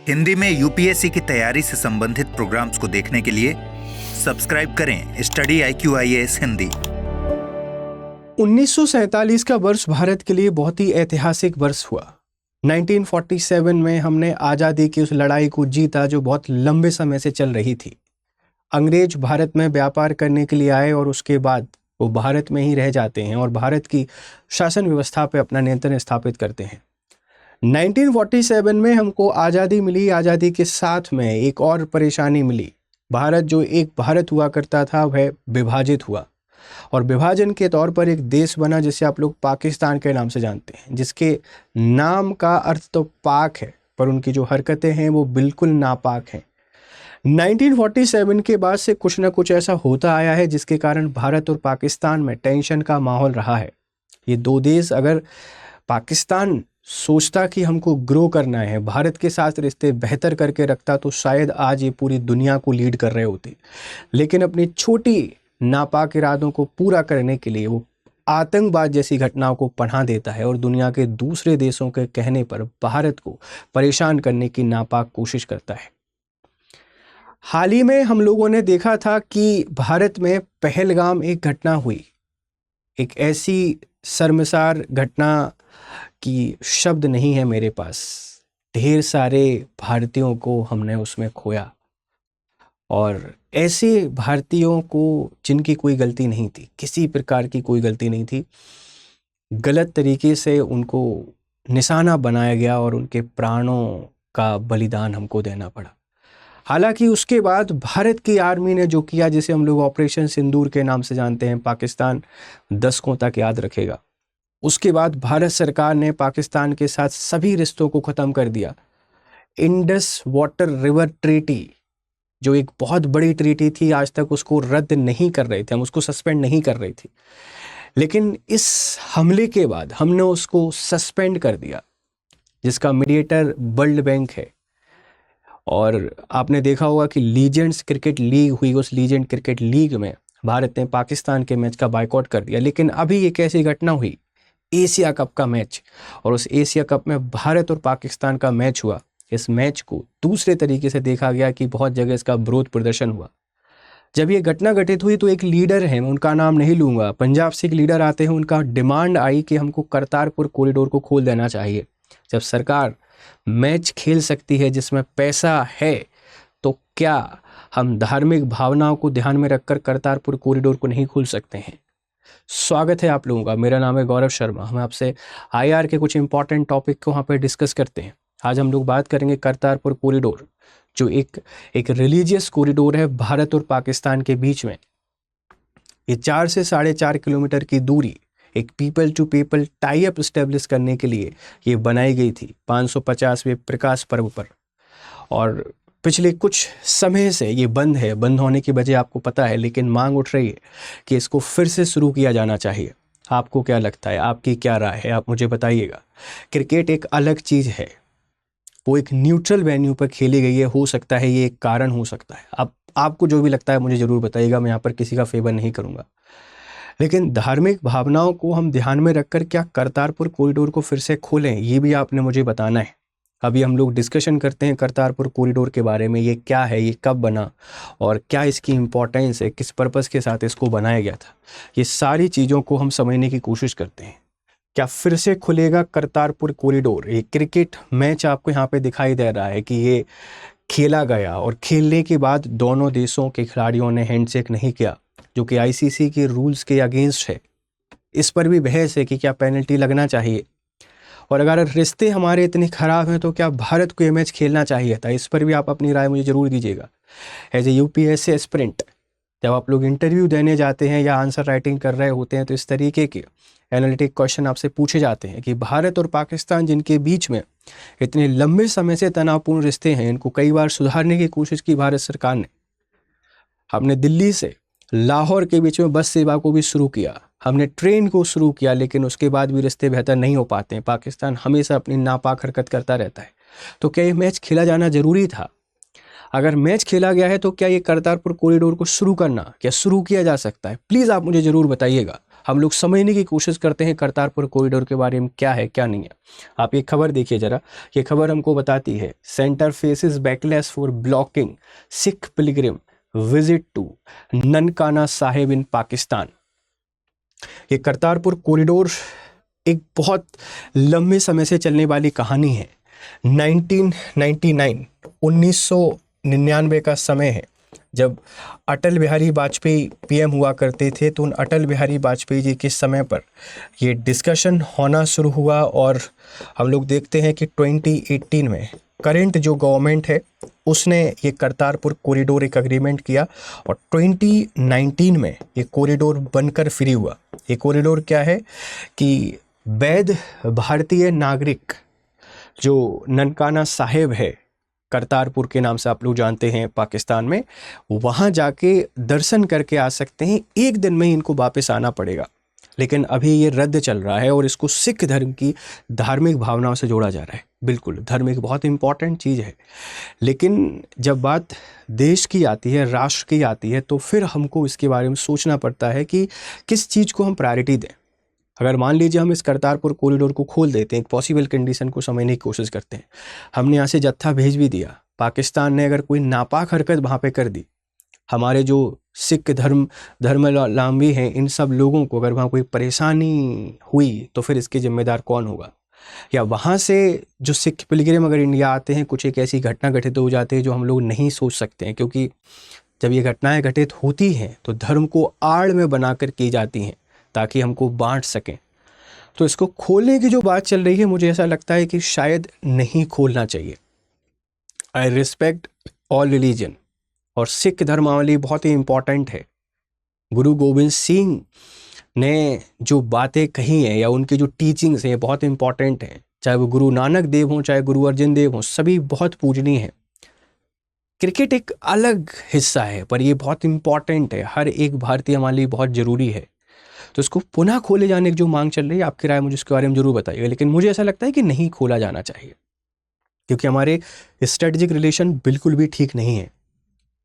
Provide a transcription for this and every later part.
हिंदी में यूपीएससी की तैयारी से संबंधित प्रोग्राम्स को देखने के लिए सब्सक्राइब करें स्टडी IQIAS हिंदी। 1947 का वर्ष भारत के लिए बहुत ही ऐतिहासिक वर्ष हुआ। 1947 में हमने आज़ादी की उस लड़ाई को जीता जो बहुत लंबे समय से चल रही थी। अंग्रेज भारत में व्यापार करने के लिए आए और उसके बाद वो भारत में ही रह जाते हैं और भारत की शासन व्यवस्था पे अपना नियंत्रण स्थापित करते हैं। 1947 में हमको आज़ादी मिली। आज़ादी के साथ में एक और परेशानी मिली। भारत जो एक भारत हुआ करता था वह विभाजित हुआ और विभाजन के तौर पर एक देश बना जिसे आप लोग पाकिस्तान के नाम से जानते हैं, जिसके नाम का अर्थ तो पाक है पर उनकी जो हरकतें हैं वो बिल्कुल नापाक हैं। 1947 के बाद से कुछ ना कुछ ऐसा होता आया है जिसके कारण भारत और पाकिस्तान में टेंशन का माहौल रहा है। ये दो देश, अगर पाकिस्तान सोचता कि हमको ग्रो करना है, भारत के साथ रिश्ते बेहतर करके रखता, तो शायद आज ये पूरी दुनिया को लीड कर रहे होते। लेकिन अपनी छोटी नापाक इरादों को पूरा करने के लिए वो आतंकवाद जैसी घटनाओं को पनाह देता है और दुनिया के दूसरे देशों के कहने पर भारत को परेशान करने की नापाक कोशिश करता है। हाल ही में हम लोगों ने देखा था कि भारत में पहलगाम एक घटना हुई, एक ऐसी शर्मसार घटना कि शब्द नहीं है मेरे पास। ढेर सारे भारतीयों को हमने उसमें खोया और ऐसे भारतीयों को जिनकी कोई गलती नहीं थी, किसी प्रकार की कोई गलती नहीं थी, गलत तरीके से उनको निशाना बनाया गया और उनके प्राणों का बलिदान हमको देना पड़ा। हालांकि उसके बाद भारत की आर्मी ने जो किया, जिसे हम लोग ऑपरेशन सिंदूर के नाम से जानते हैं, पाकिस्तान दशकों तक याद रखेगा। उसके बाद भारत सरकार ने पाकिस्तान के साथ सभी रिश्तों को ख़त्म कर दिया। इंडस वाटर रिवर ट्रीटी जो एक बहुत बड़ी ट्रीटी थी, आज तक उसको रद्द नहीं कर रहे थे, हम उसको सस्पेंड नहीं कर रही थी, लेकिन इस हमले के बाद हमने उसको सस्पेंड कर दिया, जिसका मीडिएटर वर्ल्ड बैंक है। और आपने देखा होगा कि लीजेंड्स क्रिकेट लीग हुई, उस लीजेंड क्रिकेट लीग में भारत ने पाकिस्तान के मैच का बायकॉट कर दिया। लेकिन अभी एक ऐसी घटना हुई, एशिया कप का मैच, और उस एशिया कप में भारत और पाकिस्तान का मैच हुआ। इस मैच को दूसरे तरीके से देखा गया कि बहुत जगह इसका विरोध प्रदर्शन हुआ। जब ये घटना घटित हुई तो एक लीडर है, मैं उनका नाम नहीं लूँगा, पंजाब से एक लीडर आते हैं, उनका डिमांड आई कि हमको करतारपुर कॉरिडोर को खोल देना चाहिए। जब सरकार मैच खेल सकती है जिसमें पैसा है, तो क्या हम धार्मिक भावनाओं को ध्यान में रखकर करतारपुर कॉरिडोर को नहीं खोल सकते हैं? स्वागत है आप लोगों का, मेरा नाम है गौरव शर्मा। हम आपसे IR के कुछ इंपॉर्टेंट टॉपिक को वहाँ पर डिस्कस करते हैं। आज हम लोग बात करेंगे करतारपुर कॉरिडोर, जो एक रिलीजियस कॉरिडोर है भारत और पाकिस्तान के बीच में। ये 4 से 4.5 किलोमीटर की दूरी एक people to people tie up establish करने के लिए ये बनाई गई थी 550वें प्रकाश पर्व पर। और पिछले कुछ समय से ये बंद है। बंद होने की वजह आपको पता है, लेकिन मांग उठ रही है कि इसको फिर से शुरू किया जाना चाहिए। आपको क्या लगता है, आपकी क्या राय है, आप मुझे बताइएगा। क्रिकेट एक अलग चीज़ है, वो एक न्यूट्रल वेन्यू पर खेली गई है। हो सकता है ये एक कारण हो सकता है। अब आपको जो भी लगता है मुझे ज़रूर बताइएगा, मैं यहाँ पर किसी का फेवर नहीं करूँगा। लेकिन धार्मिक भावनाओं को हम ध्यान में रखकर क्या करतारपुर कॉरिडोर को फिर से खोलें, ये भी आपने मुझे बताना है। अभी हम लोग डिस्कशन करते हैं करतारपुर कॉरिडोर के बारे में। ये क्या है, ये कब बना और क्या इसकी इम्पोर्टेंस है, किस पर्पस के साथ इसको बनाया गया था, ये सारी चीज़ों को हम समझने की कोशिश करते हैं। क्या फिर से खुलेगा करतारपुर कॉरिडोर? ये क्रिकेट मैच आपको यहाँ पे दिखाई दे रहा है कि ये खेला गया और खेलने के बाद दोनों देशों के खिलाड़ियों ने हैंडशेक नहीं किया, जो कि ICC के रूल्स के अगेंस्ट है। इस पर भी बहस है कि क्या पेनल्टी लगना चाहिए, और अगर रिश्ते हमारे इतने ख़राब हैं तो क्या भारत को ये मैच खेलना चाहिए था? इस पर भी आप अपनी राय मुझे ज़रूर दीजिएगा। एज ए UPSC एस्पिरेंट, जब आप लोग इंटरव्यू देने जाते हैं या आंसर राइटिंग कर रहे होते हैं तो इस तरीके के एनालिटिक क्वेश्चन आपसे पूछे जाते हैं कि भारत और पाकिस्तान जिनके बीच में इतने लंबे समय से तनावपूर्ण रिश्ते हैं, इनको कई बार सुधारने की कोशिश की भारत सरकार ने। हमने दिल्ली से लाहौर के बीच में बस सेवा को भी शुरू किया, हमने ट्रेन को शुरू किया, लेकिन उसके बाद भी रिश्ते बेहतर नहीं हो पाते हैं। पाकिस्तान हमेशा अपनी नापाक हरकत करता रहता है। तो क्या ये मैच खेला जाना ज़रूरी था? अगर मैच खेला गया है तो क्या ये करतारपुर कॉरिडोर को शुरू करना क्या शुरू किया जा सकता है? प्लीज़ आप मुझे ज़रूर बताइएगा। हम लोग समझने की कोशिश करते हैं करतारपुर कॉरिडोर के बारे में क्या है क्या नहीं है। आप ये खबर देखिए ज़रा, ये खबर हमको बताती है centre faces backlash for blocking Sikh pilgrim visit to Nankana Sahib in Pakistan. ये करतारपुर कॉरिडोर एक बहुत लंबे समय से चलने वाली कहानी है। 1999 का समय है जब अटल बिहारी वाजपेयी पीएम हुआ करते थे। तो उन अटल बिहारी वाजपेयी जी के समय पर ये डिस्कशन होना शुरू हुआ और हम लोग देखते हैं कि 2018 में करंट जो गवर्नमेंट है उसने ये करतारपुर कॉरिडोर एक एग्रीमेंट किया और 2019 में ये कॉरिडोर बनकर फ्री हुआ। ये कॉरिडोर क्या है कि वैध भारतीय नागरिक जो ननकाना साहिब है, करतारपुर के नाम से आप लोग जानते हैं पाकिस्तान में, वहाँ जाके दर्शन करके आ सकते हैं। एक दिन में ही इनको वापस आना पड़ेगा, लेकिन अभी ये रद्द चल रहा है और इसको सिख धर्म की धार्मिक भावनाओं से जोड़ा जा रहा है। बिल्कुल, धर्म एक बहुत इंपॉर्टेंट चीज़ है, लेकिन जब बात देश की आती है, राष्ट्र की आती है, तो फिर हमको इसके बारे में सोचना पड़ता है कि किस चीज़ को हम प्रायोरिटी दें। अगर मान लीजिए हम इस करतारपुर कॉरिडोर को खोल देते हैं, एक पॉसिबल कंडीशन को समझने की कोशिश करते हैं, हमने यहाँ से जत्था भेज भी दिया, पाकिस्तान ने अगर कोई नापाक हरकत वहाँ पे कर दी, हमारे जो सिख धर्मावलंबी हैं इन सब लोगों को अगर वहाँ कोई परेशानी हुई तो फिर इसके जिम्मेदार कौन होगा? या वहाँ से जो सिख पिलग्रिम अगर इंडिया आते हैं, कुछ एक ऐसी घटना घटित हो जाती है जो हम लोग नहीं सोच सकते हैं, क्योंकि जब ये घटनाएं घटित होती हैं तो धर्म को आड़ में बनाकर की जाती हैं ताकि हमको बांट सकें। तो इसको खोलने की जो बात चल रही है, मुझे ऐसा लगता है कि शायद नहीं खोलना चाहिए। आई रिस्पेक्ट ऑल रिलीजन और सिख धर्मावली बहुत ही इम्पॉर्टेंट है। गुरु गोविंद सिंह ने जो बातें कही हैं या उनकी जो टीचिंग्स हैं बहुत इम्पॉर्टेंट हैं, चाहे वो गुरु नानक देव हों चाहे गुरु अर्जन देव हों, सभी बहुत पूजनीय हैं। क्रिकेट एक अलग हिस्सा है पर ये बहुत इम्पॉर्टेंट है, हर एक भारतीय हमारे लिए बहुत ज़रूरी है। तो इसको पुनः खोले जाने की जो मांग चल रही है, आपकी राय मुझे उसके बारे में जरूर बताइएगा, लेकिन मुझे ऐसा लगता है कि नहीं खोला जाना चाहिए, क्योंकि हमारे स्ट्रेटजिक रिलेशन बिल्कुल भी ठीक नहीं है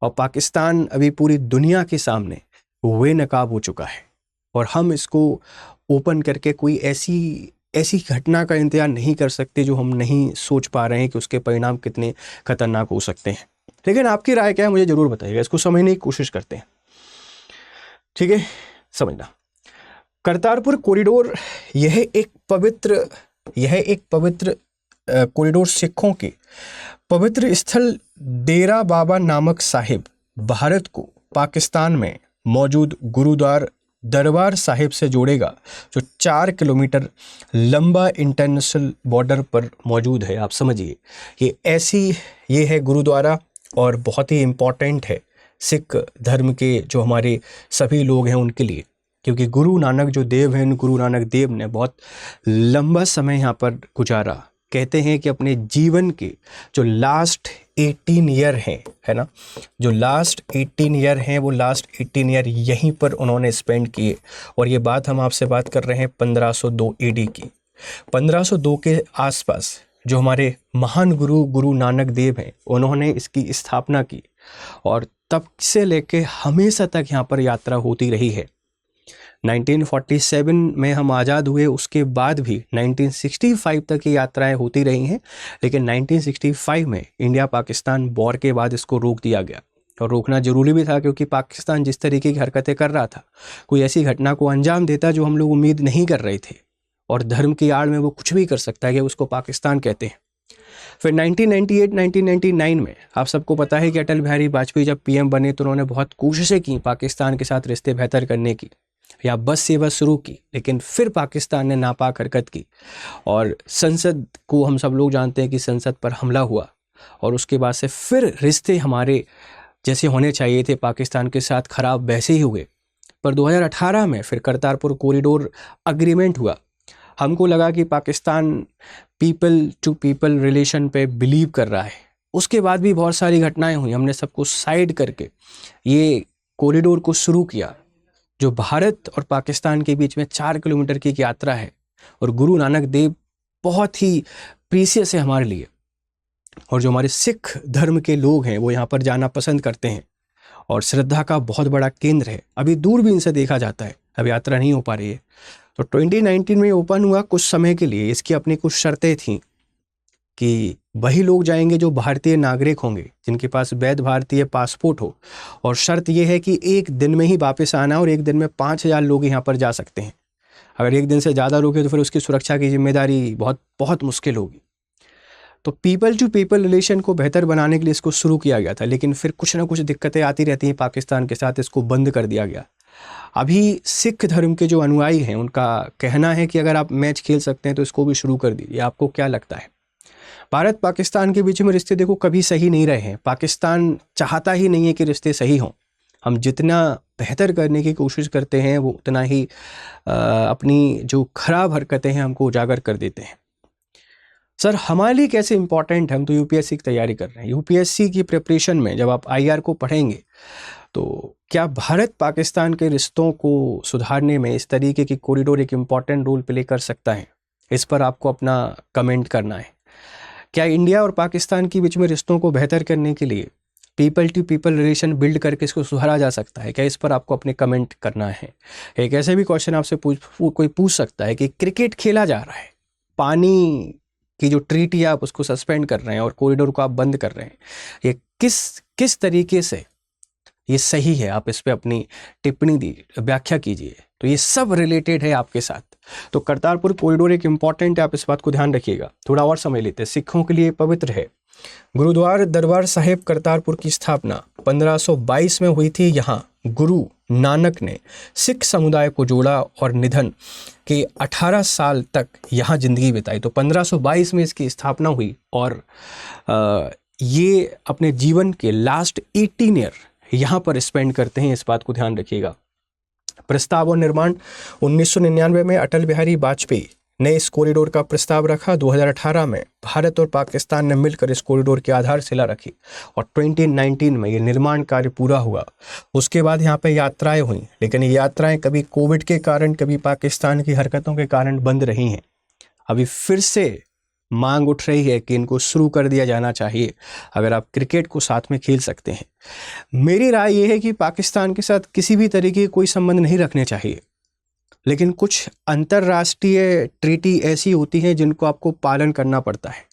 और पाकिस्तान अभी पूरी दुनिया के सामने बेनकाब हो चुका है और हम इसको ओपन करके कोई ऐसी घटना का इंतजार नहीं कर सकते जो हम नहीं सोच पा रहे हैं कि उसके परिणाम कितने खतरनाक हो सकते हैं। लेकिन आपकी राय क्या है मुझे जरूर बताइएगा, इसको समझने की कोशिश करते हैं। ठीक है, समझना करतारपुर कॉरिडोर यह एक पवित्र कॉरिडोर सिखों के पवित्र स्थल डेरा बाबा नानक साहिब भारत को पाकिस्तान में मौजूद गुरुद्वारा दरबार साहिब से जोड़ेगा, जो 4 किलोमीटर लंबा इंटरनेशनल बॉर्डर पर मौजूद है। आप समझिए ये है गुरुद्वारा और बहुत ही इम्पॉर्टेंट है सिख धर्म के जो हमारे सभी लोग हैं उनके लिए, क्योंकि गुरु नानक जो देव हैं, गुरु नानक देव ने बहुत लंबा समय यहाँ पर गुजारा। कहते हैं कि अपने जीवन के जो लास्ट 18 ईयर हैं, है ना, जो लास्ट 18 ईयर हैं वो लास्ट 18 ईयर यहीं पर उन्होंने स्पेंड किए। और ये बात हम आपसे बात कर रहे हैं 1502 AD की। 1502 के आसपास जो हमारे महान गुरु नानक देव हैं उन्होंने इसकी स्थापना की और तब से लेके हमेशा तक यहाँ पर यात्रा होती रही है। 1947 में हम आज़ाद हुए, उसके बाद भी 1965 तक ये यात्राएं होती रही हैं, लेकिन 1965 में इंडिया पाकिस्तान वॉर के बाद इसको रोक दिया गया और रोकना ज़रूरी भी था, क्योंकि पाकिस्तान जिस तरीके की हरकतें कर रहा था, कोई ऐसी घटना को अंजाम देता जो हम लोग उम्मीद नहीं कर रहे थे और धर्म की आड़ में वो कुछ भी कर सकता है कि उसको पाकिस्तान कहते हैं। फिर 1998-1999 में आप सबको पता है कि अटल बिहारी वाजपेयी जब पीएम बने तो उन्होंने बहुत कोशिशें की पाकिस्तान के साथ रिश्ते बेहतर करने की या बस सेवा शुरू की, लेकिन फिर पाकिस्तान ने नापाक हरकत की और संसद को हम सब लोग जानते हैं कि संसद पर हमला हुआ और उसके बाद से फिर रिश्ते हमारे जैसे होने चाहिए थे पाकिस्तान के साथ खराब वैसे ही हुए। पर 2018 में फिर करतारपुर कॉरिडोर अग्रीमेंट हुआ। हमको लगा कि Pakistan people to people relation पे बिलीव कर रहा है। उसके बाद भी बहुत सारी घटनाएं हुई, हमने सबको साइड करके ये कॉरिडोर को शुरू किया, जो भारत और पाकिस्तान के बीच में 4 किलोमीटर की यात्रा है। और गुरु नानक देव बहुत ही प्रीसियस है हमारे लिए और जो हमारे सिख धर्म के लोग हैं वो यहाँ पर जाना पसंद करते हैं और श्रद्धा का बहुत बड़ा केंद्र है। अभी दूरबीन से देखा जाता है अब यात्रा नहीं हो पा रही है। तो 2019 में ओपन हुआ कुछ समय के लिए। इसकी अपनी कुछ शर्तें थीं कि वही लोग जाएंगे जो भारतीय नागरिक होंगे, जिनके पास वैध भारतीय पासपोर्ट हो, और शर्त यह है कि एक दिन में ही वापस आना और एक दिन में 5,000 लोग यहाँ पर जा सकते हैं। अगर एक दिन से ज़्यादा लोग हैं तो फिर उसकी सुरक्षा की जिम्मेदारी बहुत बहुत मुश्किल होगी। तो पीपल टू पीपल रिलेशन को बेहतर बनाने के लिए इसको शुरू किया गया था, लेकिन फिर कुछ ना कुछ दिक्कतें आती रहती हैं पाकिस्तान के साथ, इसको बंद कर दिया गया। अभी सिख धर्म के जो अनुयायी हैं उनका कहना है कि अगर आप मैच खेल सकते हैं तो इसको भी शुरू कर दीजिए। आपको क्या लगता है? भारत पाकिस्तान के बीच में रिश्ते देखो कभी सही नहीं रहे हैं। पाकिस्तान चाहता ही नहीं है कि रिश्ते सही हों। हम जितना बेहतर करने की कोशिश करते हैं वो उतना ही अपनी जो खराब हरकतें हैं हमको उजागर कर देते हैं। सर हमारे लिए कैसे इंपॉर्टेंट है? हम तो यूपीएससी की तैयारी कर रहे हैं। यूपीएससी की प्रिपरेशन में जब आप आईआर को पढ़ेंगे तो क्या भारत पाकिस्तान के रिश्तों को सुधारने में इस तरीके की कॉरिडोर एक इम्पॉर्टेंट रोल प्ले कर सकता है? इस पर आपको अपना कमेंट करना है। क्या इंडिया और पाकिस्तान के बीच में रिश्तों को बेहतर करने के लिए people to people relation build करके इसको सुधारा जा सकता है? क्या इस पर आपको अपने कमेंट करना है। एक ऐसे भी क्वेश्चन आपसे कोई पूछ सकता है कि क्रिकेट खेला जा रहा है, पानी की जो ट्रीटी आप उसको सस्पेंड कर रहे हैं और कॉरिडोर को आप बंद कर रहे हैं, ये किस तरीके से ये सही है? आप इस पे अपनी टिप्पणी दीजिए, व्याख्या कीजिए। तो ये सब रिलेटेड है आपके साथ। तो करतारपुर कॉरिडोर एक इम्पॉर्टेंट है, आप इस बात को ध्यान रखिएगा। थोड़ा और समझ लेते हैं। सिखों के लिए पवित्र है। गुरुद्वारा दरबार साहिब करतारपुर की स्थापना 1522 में हुई थी। यहाँ गुरु नानक ने सिख समुदाय को जोड़ा और निधन के 18 साल तक यहाँ जिंदगी बिताई। तो 1522 में इसकी स्थापना हुई और ये अपने जीवन के लास्ट 18 ईयर यहाँ पर स्पेंड करते हैं। इस बात को ध्यान रखिएगा। प्रस्ताव और निर्माण 1999 में अटल बिहारी वाजपेयी ने इस कॉरिडोर का प्रस्ताव रखा। 2018 में भारत और पाकिस्तान ने मिलकर इस कॉरिडोर की आधारशिला रखी और 2019 में ये निर्माण कार्य पूरा हुआ। उसके बाद यहाँ पे यात्राएं हुई, लेकिन ये यात्राएं कभी कोविड के कारण, कभी पाकिस्तान की हरकतों के कारण बंद रही हैं। अभी फिर से मांग उठ रही है कि इनको शुरू कर दिया जाना चाहिए अगर आप क्रिकेट को साथ में खेल सकते हैं। मेरी राय यह है कि पाकिस्तान के साथ किसी भी तरीके कोई संबंध नहीं रखने चाहिए, लेकिन कुछ अंतर्राष्ट्रीय ट्रीटी ऐसी होती हैं जिनको आपको पालन करना पड़ता है,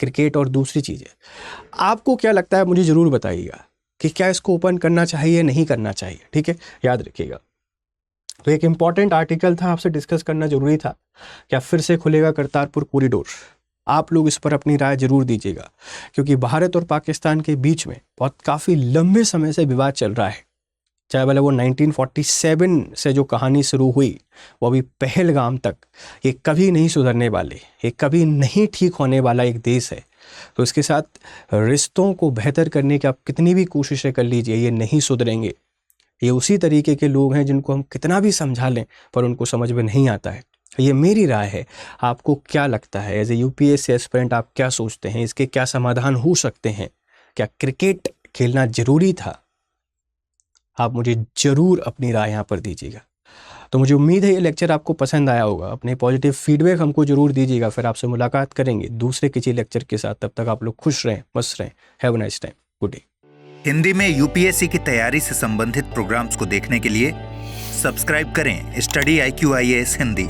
क्रिकेट और दूसरी चीज़ें। आपको क्या लगता है मुझे ज़रूर बताइएगा कि क्या इसको ओपन करना चाहिए, नहीं करना चाहिए। ठीक है, याद रखिएगा। तो एक इम्पॉर्टेंट आर्टिकल था, आपसे डिस्कस करना जरूरी था। क्या फिर से खुलेगा करतारपुर कॉरिडोर? आप लोग इस पर अपनी राय जरूर दीजिएगा, क्योंकि भारत और पाकिस्तान के बीच में बहुत काफ़ी लंबे समय से विवाद चल रहा है। चाहे भले वो 1947 से जो कहानी शुरू हुई वो अभी पहलगाम तक, ये कभी नहीं सुधरने वाले, ये कभी नहीं ठीक होने वाला एक देश है। तो इसके साथ रिश्तों को बेहतर करने की आप कितनी भी कोशिशें कर लीजिए, ये नहीं सुधरेंगे। ये उसी तरीके के लोग हैं जिनको हम कितना भी समझा लें पर उनको समझ में नहीं आता है। ये मेरी राय है। आपको क्या लगता है? एज ए यूपीएससी एस्पिरेंट आप क्या सोचते हैं? इसके क्या समाधान हो सकते हैं? क्या क्रिकेट खेलना जरूरी था? आप मुझे ज़रूर अपनी राय यहाँ पर दीजिएगा। तो मुझे उम्मीद है ये लेक्चर आपको पसंद आया होगा। अपने पॉजिटिव फीडबैक हमको ज़रूर दीजिएगा। फिर आपसे मुलाकात करेंगे दूसरे किसी लेक्चर के साथ। तब तक आप लोग खुश रहें, मस्त रहें। Have a nice time. Good day. Hindi में यूपीएससी की तैयारी से संबंधित प्रोग्राम्स को देखने के लिए सब्सक्राइब करें स्टडी IQ IAS हिंदी।